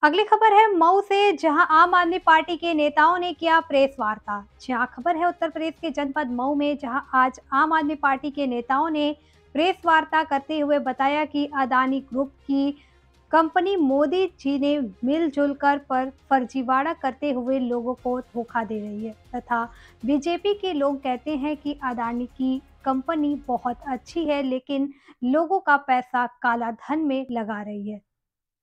अगली खबर है मऊ से, जहां आम आदमी पार्टी के नेताओं ने किया प्रेस वार्ता। जहां खबर है उत्तर प्रदेश के जनपद मऊ में, जहां आज आम आदमी पार्टी के नेताओं ने प्रेस वार्ता करते हुए बताया कि अदानी ग्रुप की कंपनी मोदी जी ने मिलजुल कर पर फर्जीवाड़ा करते हुए लोगों को धोखा दे रही है तथा बीजेपी के लोग कहते हैं कि अदानी की कंपनी बहुत अच्छी है, लेकिन लोगों का पैसा काला धन में लगा रही है।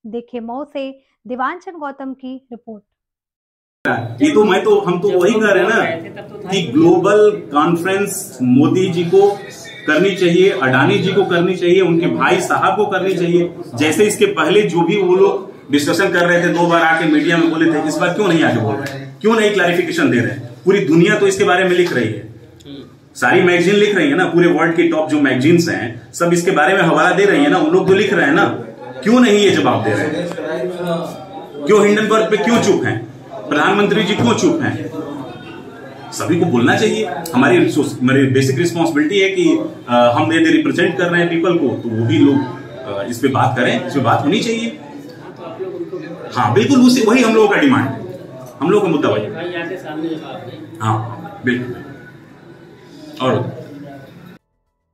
देखिए मऊ से दिवांचन गौतम की रिपोर्ट। ये तो हम तो वही कह रहे हैं ना कि ग्लोबल कॉन्फ्रेंस मोदी जी को करनी चाहिए, अडानी जी को करनी चाहिए, उनके भाई साहब को करनी चाहिए। जैसे इसके पहले जो भी वो लोग डिस्कशन कर रहे थे, 2 बार आके मीडिया में बोले थे, इस बार क्यों नहीं आके बोल रहे हैं, क्यों नहीं क्लैरिफिकेशन दे रहे हैं? पूरी दुनिया तो इसके बारे में लिख रही है, सारी मैगजीन लिख रही है ना, पूरे वर्ल्ड की टॉप जो मैगजीन्स हैं सब इसके बारे में हवाला दे रही है ना, उन लोग तो लिख रहे हैं ना। क्यों नहीं ये जवाब दे रहे हैं? क्यों हिंडनबर्ग पे क्यों चुप हैं? प्रधानमंत्री जी क्यों चुप हैं? सभी को बोलना चाहिए। हमारी बेसिक रिस्पॉन्सिबिलिटी है कि हम यदि रिप्रेजेंट कर रहे हैं पीपल को, तो वो भी लोग इस पे बात करें, इस पे बात होनी चाहिए। हाँ बिल्कुल, उसी वही हम लोगों का डिमांड है, हम लोगों का मुद्दा वही। हाँ बिल्कुल। और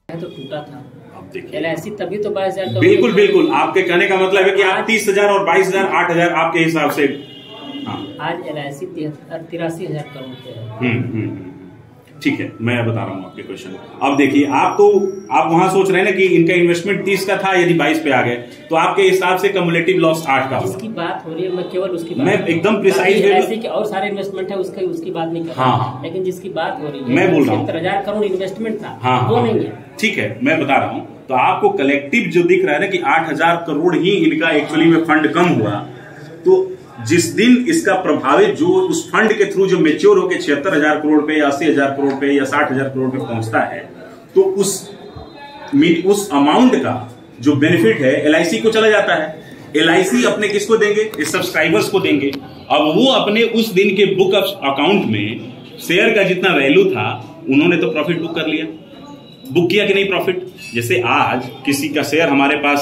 तो टूटा था LIC तभी तो 22,000। बिल्कुल बिल्कुल, आपके कहने का मतलब है कि आप 30,000 और 22,000 8,000 आपके हिसाब से। हाँ। आज LIC 83,000 करोड़ पे है। ठीक है, मैं बता रहा हूँ आपके क्वेश्चन। अब देखिए, आप वहां सोच रहे हैं ना कि इनका इन्वेस्टमेंट 30 का था, यदि 22 पे आ गए तो आपके हिसाब से कम्युलेटिव लॉस 8 का। जिसकी बात हो रही है, मैं केवल उसकी मैं एकदम प्रिसाइज LIC के और सारे इन्वेस्टमेंट है उसकी बात नहीं कर रहा। हाँ। लेकिन जिसकी बात हो रही है, मैं बोल रहा हूँ 70,000 करोड़ इन्वेस्टमेंट था। हाँ, वो नहीं है। ठीक है, मैं बता रहा हूँ। तो आपको कलेक्टिव जो दिख रहा है ना कि 8,000 करोड़ ही इनका एक्चुअली में फंड कम हुआ, तो जिस दिन इसका प्रभावित जो उस फंड के थ्रू जो मेच्योर होकर 76,000 करोड़ पे या 80,000 करोड़ पे या 60,000 करोड़ पे पहुंचता है, तो उस अमाउंट का जो बेनिफिट है LIC को चला जाता है। LIC अपने किसको देंगे? इस सब्सक्राइबर्स को देंगे। अब वो अपने उस दिन के बुक अकाउंट में शेयर का जितना वैल्यू था, उन्होंने तो प्रॉफिट बुक कर लिया। बुक किया कि नहीं प्रॉफिट? जैसे आज किसी का शेयर हमारे पास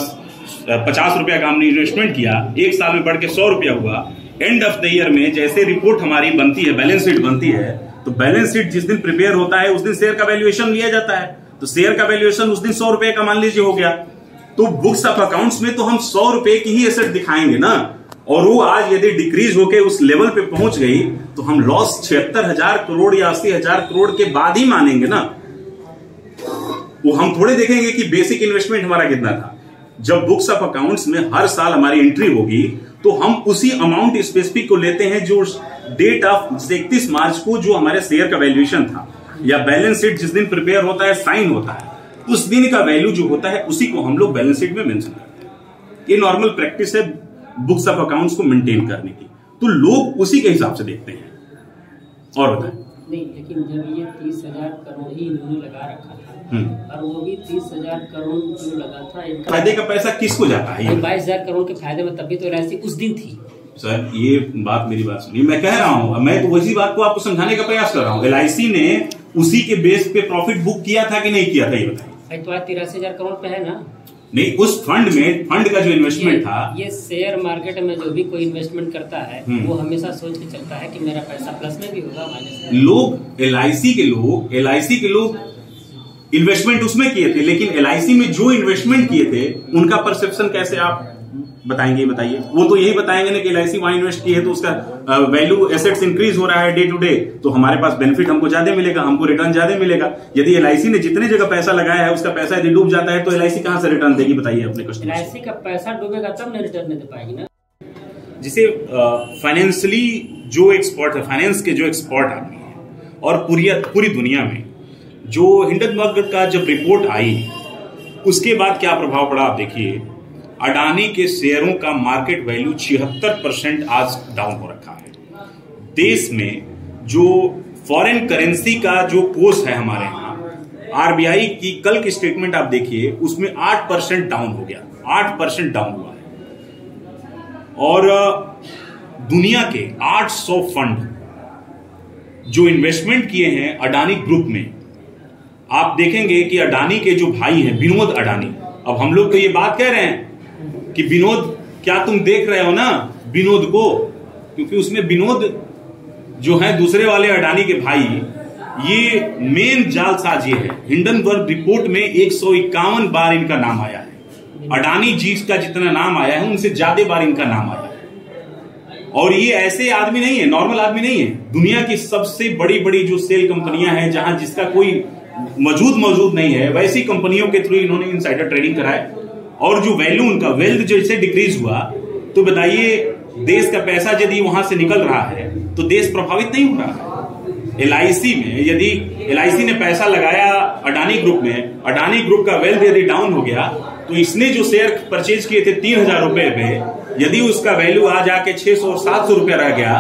50 रुपया का हमने इन्वेस्टमेंट किया, 1 साल में बढ़ के 100 रुपया हुआ। एंड ऑफ द ईयर में जैसे रिपोर्ट हमारी बनती है, बैलेंस शीट बनती है, तो बैलेंस शीट जिस दिन प्रिपेयर होता है उस दिन शेयर का वैल्यूएशन लिया जाता है। तो शेयर का वैल्यूएशन उस दिन 100 रुपए का मान लीजिए हो गया, तो बुक्स ऑफ अकाउंट्स में तो हम 100 रुपए की ही एसेट दिखाएंगे ना। और वो आज यदि डिक्रीज होके उस लेवल पे पहुंच गई तो हम लॉस 76,000 करोड़ या 80,000 करोड़ के बाद ही मानेंगे ना। वो हम थोड़े देखेंगे कि बेसिक इन्वेस्टमेंट हमारा कितना था। जब बुक्स ऑफ अकाउंट्स में हर साल हमारी एंट्री होगी तो हम उसी अमाउंट स्पेसिफिक को लेते हैं जो डेट ऑफ 31 मार्च को जो हमारे शेयर का वैल्यूएशन था, या बैलेंस शीट जिस दिन प्रिपेयर होता है, साइन होता है, उस दिन का वैल्यू जो होता है उसी को हम लोग बैलेंस शीट में मेंशन करते हैं। ये नॉर्मल प्रैक्टिस है बुक्स ऑफ अकाउंट्स को मेंटेन करने की, तो लोग उसी के हिसाब से देखते हैं। और बताएं। नहीं, लेकिन जब ये 30,000 करोड़ ही इन्होंने लगा रखा था, और वो भी 30,000 करोड़ जो लगा था, फायदे का पैसा किसको जाता है? 22,000 करोड़ के फायदे में तभी तो LIC उस दिन थी। सर ये बात, मेरी बात सुनिए, मैं कह रहा हूं, मैं तो वही बात को आपको समझाने का प्रयास कर रहा हूं। LIC ने उसी के बेस पे प्रॉफिट बुक किया था कि नहीं किया था, ये बताइए। तो आज 83,000 करोड़ पे है ना। नहीं, उस फंड का जो इन्वेस्टमेंट था, ये शेयर मार्केट में जो भी कोई इन्वेस्टमेंट करता है वो हमेशा सोच के चलता है कि मेरा पैसा प्लस में भी होगा, माइनस में। लोग LIC के लोग इन्वेस्टमेंट उसमें किए थे, लेकिन LIC में जो इन्वेस्टमेंट किए थे उनका परसेप्शन कैसे आप बताएंगे? बताइए। वो तो यही बताएंगे ना कि LIC वहां इन्वेस्ट की है तो उसका वैल्यू एसेट्स इंक्रीज हो रहा है डे टू डे, तो हमारे पास बेनिफिट हमको ज्यादा मिलेगा, हमको रिटर्न ज्यादा मिलेगा। यदि LIC ने जितने जगह पैसा लगाया है उसका पैसा यदि डूब जाता है तो LIC कहां से रिटर्न देगी? बताइए अपने कस्टमर। LIC का पैसा डूबेगा तब नहीं रिटर्न दे पाएगी ना। जिसे फाइनेंशियली जो एक्सपर्ट है, फाइनेंस के जो एक्सपर्ट आदमी है, और पूरी दुनिया में जो हिंडनबर्ग का जब रिपोर्ट आई उसके बाद क्या प्रभाव पड़ा आप देखिए। अडानी के शेयरों का मार्केट वैल्यू 76% आज डाउन हो रखा है। देश में जो फॉरेन करेंसी का जो कोर्स है हमारे यहाँ, RBI की कल की स्टेटमेंट आप देखिए, उसमें 8% डाउन हो गया, 8% डाउन हुआ है। और दुनिया के 800 फंड जो इन्वेस्टमेंट किए हैं अडानी ग्रुप में, आप देखेंगे कि अडानी के जो भाई हैं विनोद अडानी, अब हम लोग तो ये बात कह रहे हैं कि विनोद, क्या तुम देख रहे हो ना, विनोद को, क्योंकि उसमें विनोद जो है दूसरे वाले अडानी के भाई, ये मेन जालसाज ये है। हिंडनबर्ग रिपोर्ट में 151 बार इनका नाम आया है। अडानी जी का जितना नाम आया है उनसे ज्यादा बार इनका नाम आया है। और ये ऐसे आदमी नहीं है, नॉर्मल आदमी नहीं है। दुनिया की सबसे बड़ी बड़ी जो सेल कंपनियां हैं, जहां जिसका कोई मौजूद नहीं है, वैसी कंपनियों के थ्रू इन्होंने इनसाइडर ट्रेडिंग कराया। और जो वैल्यू उनका, वेल्थ जैसे डिक्रीज हुआ, तो बताइए देश का पैसा यदि वहां से निकल रहा है तो देश प्रभावित नहीं हो रहा है। LIC में यदि LIC ने पैसा लगाया अडानी ग्रुप में, अडानी ग्रुप का वेल्थ यदि डाउन हो गया, तो इसने जो शेयर परचेज किए थे 3000 रुपए पे, यदि उसका वैल्यू आ जाके 600 और 700 रुपया रह गया,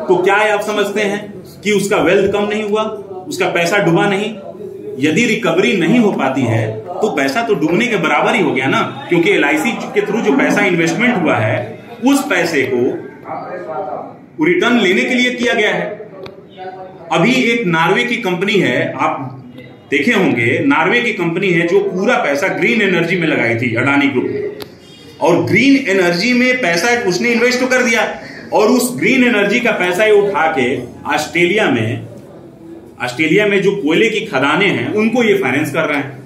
तो क्या आप समझते हैं कि उसका वेल्थ कम नहीं हुआ, उसका पैसा डूबा नहीं? यदि रिकवरी नहीं हो पाती है तो पैसा तो डूबने के बराबर ही हो गया ना, क्योंकि LIC के थ्रू जो पैसा इन्वेस्टमेंट हुआ है उस पैसे को रिटर्न लेने के लिए किया गया है। अभी एक नॉर्वे की कंपनी है, आप देखे होंगे, नॉर्वे की कंपनी है जो पूरा पैसा ग्रीन एनर्जी में लगाई थी अडानी ग्रुप, और ग्रीन एनर्जी में पैसा उसने इन्वेस्ट तो कर दिया, और उस ग्रीन एनर्जी का पैसा उठा के ऑस्ट्रेलिया में जो कोयले की खदानें हैं उनको ये फाइनेंस कर रहे हैं।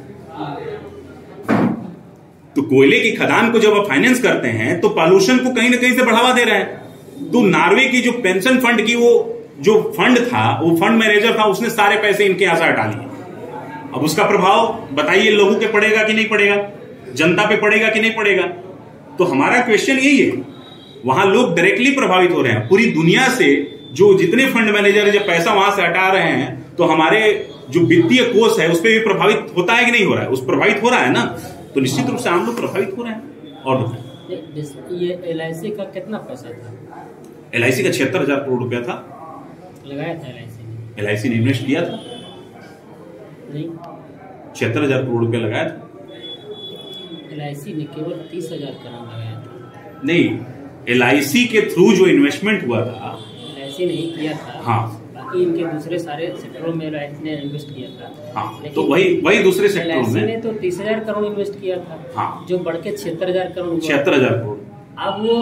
तो कोयले की खदान को जब आप फाइनेंस करते हैं तो पॉल्यूशन को कहीं ना कहीं से बढ़ावा दे रहे हैं। तो नॉर्वे की जो पेंशन फंड की वो जो फंड था, वो फंड मैनेजर था, उसने सारे पैसे इनके यहां से हटा लिए। अब उसका प्रभाव बताइए लोगों पे पड़ेगा कि नहीं पड़ेगा, जनता पे पड़ेगा कि नहीं पड़ेगा? तो हमारा क्वेश्चन यही है, वहां लोग डायरेक्टली प्रभावित हो रहे हैं। पूरी दुनिया से जो जितने फंड मैनेजर जब पैसा वहां से हटा रहे हैं, तो हमारे जो वित्तीय कोष है उस पर भी प्रभावित होता है कि नहीं हो रहा है? उस प्रभावित हो रहा है ना, तो निश्चित रूप से हम लोग प्रभावित हो रहे हैं। और ये LIC का कितना पैसा था? LIC का 76,000 करोड़ रुपया था, लगाया था LIC ने इन्वेस्ट किया था, नहीं 76,000 करोड़ रुपया लगाया था। LIC ने केवल 30,000 करोड़ लगाया था। नहीं, LIC के थ्रू जो इन्वेस्टमेंट हुआ था, LIC नहीं किया था। हाँ, बाकी इनके दूसरे सारे सेक्टरों में LIC ने इन्वेस्ट किया था। हाँ, तो वही दूसरे सेक्टरों में LIC ने तो 30,000 करोड़ इन्वेस्ट किया था। हाँ, जो बढ़ के 76,000 करोड़। 76,000 करोड़। अब वो